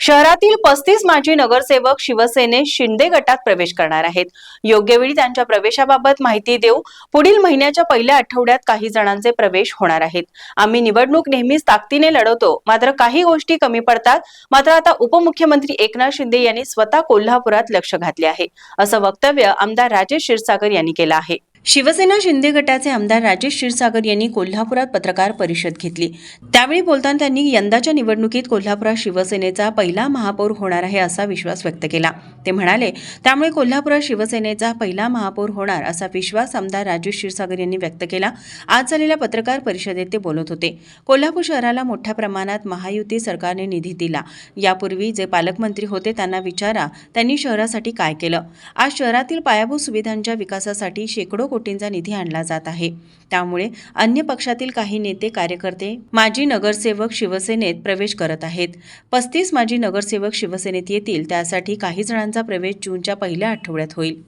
शहरातील 35 माजी नगरसेवक शिवसेनेत शिंदे गटात प्रवेश करणार आहेत। योग्य वेळी त्यांच्या प्रवेशाबाबत माहिती देऊ पुढील महिन्याच्या पहिल्या आठवड्यात काही जणांचे प्रवेश होणार आहेत। आम्ही निवडणूक नेहमीच ताकदीने लढवतो, मात्र काही गोष्टी कमी पडतात। मात्र आता उपमुख्यमंत्री एकनाथ शिंदे यांनी स्वतः कोल्हापुरात लक्ष घातले आहे, असं वक्तव्य आमदार राजेश क्षीरसागर यांनी केलं आहे। शिवसेना शिंदे गटाचे आमदार राजेश क्षीरसागर यांनी कोल्हापुरात पत्रकार परिषद घेतली। त्यावेळी बोलताना त्यांनी यंदाच्या निवडणुकीत कोल्हापुरात शिवसेनेचा पहिला महापौर होणार आहे असा विश्वास व्यक्त केला। ते म्हणाले, त्यामुळे कोल्हापुरात शिवसेनेचा पहिला महापौर होणार असा विश्वास आमदार राजेश क्षीरसागर यांनी व्यक्त केला। आज झालेल्या पत्रकार परिषदेत ते बोलत होते। कोल्हापूर शहराला मोठ्या प्रमाणात महायुती सरकारने निधी दिला। यापूर्वी जे पालकमंत्री होते त्यांना विचारा, त्यांनी शहरासाठी काय केलं। आज शहरातील पायाभूत सुविधांच्या विकासासाठी शेकडो कोटींचा निधी आणला जात आहे। त्यामुळे अन्य पक्षातील काही नेते कार्यकर्ते माजी नगरसेवक शिवसेनेत प्रवेश करत आहेत। 35 माजी नगरसेवक शिवसेनेत येतील, त्यासाठी काही जणांचा प्रवेश जूनच्या पहिल्या आठवड्यात होईल।